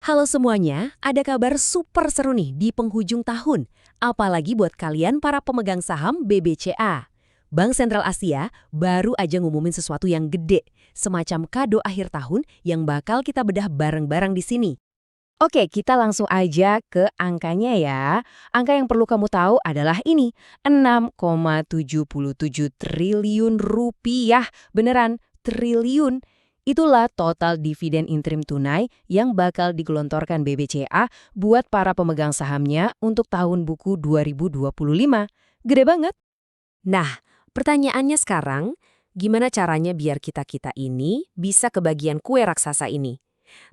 Halo semuanya, ada kabar super seru nih di penghujung tahun. Apalagi buat kalian para pemegang saham BBCA. Bank Sentral Asia baru aja ngumumin sesuatu yang gede, semacam kado akhir tahun yang bakal kita bedah bareng-bareng di sini. Oke, kita langsung aja ke angkanya ya. Angka yang perlu kamu tahu adalah ini, 6,77 triliun rupiah. Beneran, triliun. Itulah total dividen interim tunai yang bakal digelontorkan BBCA buat para pemegang sahamnya untuk tahun buku 2025. Gede banget. Nah, pertanyaannya sekarang, gimana caranya biar kita-kita ini bisa kebagian kue raksasa ini?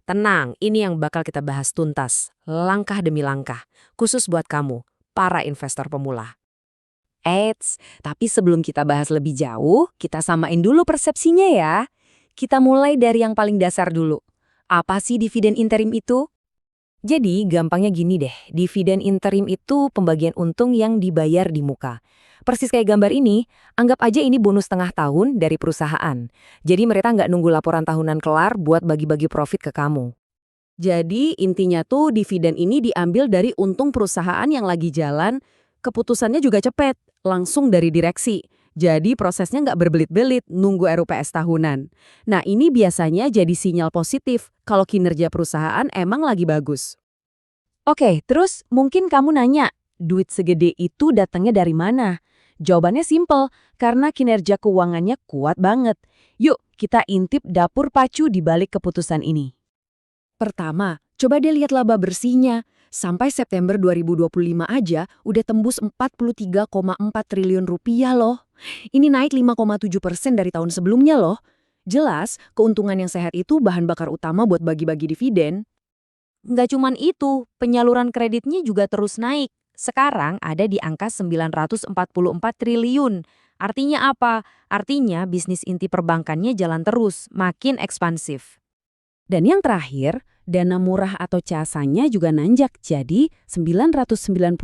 Tenang, ini yang bakal kita bahas tuntas, langkah demi langkah, khusus buat kamu, para investor pemula. Eits, tapi sebelum kita bahas lebih jauh, kita samain dulu persepsinya ya. Kita mulai dari yang paling dasar dulu. Apa sih dividen interim itu? Jadi, gampangnya gini deh, dividen interim itu pembagian untung yang dibayar di muka. Persis kayak gambar ini, anggap aja ini bonus tengah tahun dari perusahaan. Jadi mereka nggak nunggu laporan tahunan kelar buat bagi-bagi profit ke kamu. Jadi intinya tuh dividen ini diambil dari untung perusahaan yang lagi jalan, keputusannya juga cepet, langsung dari direksi. Jadi prosesnya nggak berbelit-belit nunggu RUPS tahunan. Nah ini biasanya jadi sinyal positif kalau kinerja perusahaan emang lagi bagus. Oke, terus mungkin kamu nanya, duit segede itu datangnya dari mana? Jawabannya simpel, karena kinerja keuangannya kuat banget. Yuk, kita intip dapur pacu di balik keputusan ini. Pertama, coba deh lihat laba bersihnya. Sampai September 2025 aja udah tembus 43,4 triliun rupiah loh. Ini naik 5,7% dari tahun sebelumnya loh. Jelas, keuntungan yang sehat itu bahan bakar utama buat bagi-bagi dividen. Nggak cuman itu, penyaluran kreditnya juga terus naik. Sekarang ada di angka 944 triliun. Artinya apa? Artinya bisnis inti perbankannya jalan terus, makin ekspansif. Dan yang terakhir, dana murah atau casanya juga nanjak jadi 999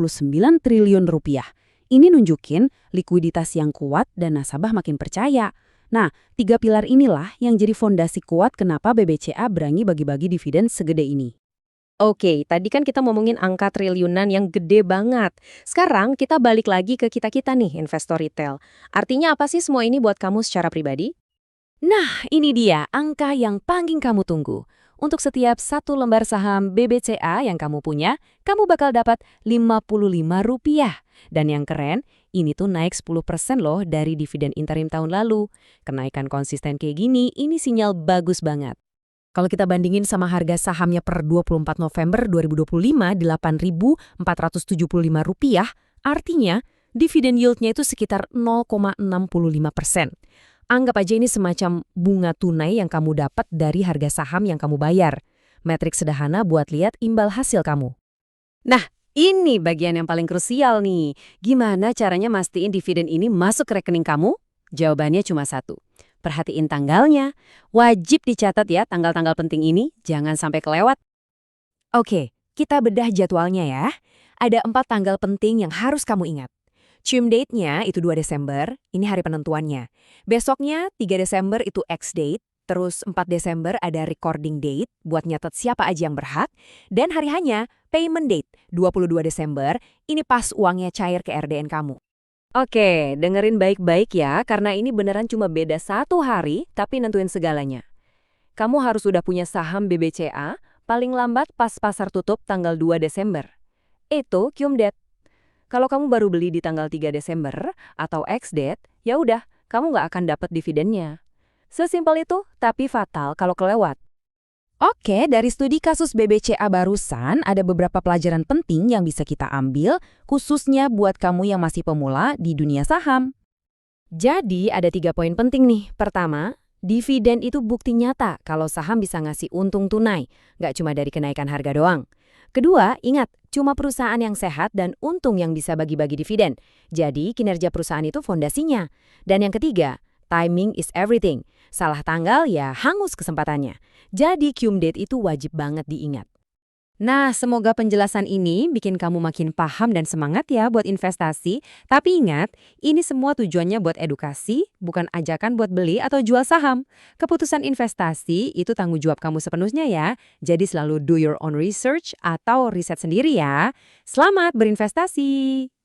triliun rupiah. Ini nunjukin likuiditas yang kuat dan nasabah makin percaya. Nah, 3 pilar inilah yang jadi fondasi kuat kenapa BBCA berani bagi-bagi dividen segede ini. Oke, tadi kan kita ngomongin angka triliunan yang gede banget. Sekarang kita balik lagi ke kita-kita nih, investor retail. Artinya apa sih semua ini buat kamu secara pribadi? Nah, ini dia angka yang paling kamu tunggu. Untuk setiap satu lembar saham BBCA yang kamu punya, kamu bakal dapat Rp55. Dan yang keren, ini tuh naik 10% loh dari dividen interim tahun lalu. Kenaikan konsisten kayak gini, ini sinyal bagus banget. Kalau kita bandingin sama harga sahamnya per 24 November 2025 di Rp8.475, artinya dividen yieldnya itu sekitar 0,65%. Anggap aja ini semacam bunga tunai yang kamu dapat dari harga saham yang kamu bayar. Metrik sederhana buat lihat imbal hasil kamu. Nah, ini bagian yang paling krusial nih. Gimana caranya mastiin dividen ini masuk ke rekening kamu? Jawabannya cuma satu. Perhatiin tanggalnya. Wajib dicatat ya tanggal-tanggal penting ini, jangan sampai kelewat. Oke, kita bedah jadwalnya ya. Ada 4 tanggal penting yang harus kamu ingat. Cium date-nya itu 2 Desember, ini hari penentuannya. Besoknya 3 Desember itu ex-date, terus 4 Desember ada recording date buat nyatet siapa aja yang berhak, dan hari hanya payment date 22 Desember, ini pas uangnya cair ke RDN kamu. Oke, dengerin baik-baik ya, karena ini beneran cuma beda 1 hari, tapi nentuin segalanya. Kamu harus udah punya saham BBCA, paling lambat pas pasar tutup tanggal 2 Desember. Itu cium date. Kalau kamu baru beli di tanggal 3 Desember atau ex-date, ya udah, kamu nggak akan dapat dividennya. Sesimpel itu, tapi fatal kalau kelewat. Oke, dari studi kasus BBCA barusan, ada beberapa pelajaran penting yang bisa kita ambil, khususnya buat kamu yang masih pemula di dunia saham. Jadi, ada 3 poin penting nih. Pertama, dividen itu bukti nyata kalau saham bisa ngasih untung tunai, nggak cuma dari kenaikan harga doang. Kedua, ingat, cuma perusahaan yang sehat dan untung yang bisa bagi-bagi dividen. Jadi, kinerja perusahaan itu fondasinya. Dan yang ketiga, timing is everything. Salah tanggal ya hangus kesempatannya. Jadi, cum date itu wajib banget diingat. Nah, semoga penjelasan ini bikin kamu makin paham dan semangat ya buat investasi. Tapi ingat, ini semua tujuannya buat edukasi, bukan ajakan buat beli atau jual saham. Keputusan investasi itu tanggung jawab kamu sepenuhnya ya. Jadi selalu do your own research atau riset sendiri ya. Selamat berinvestasi!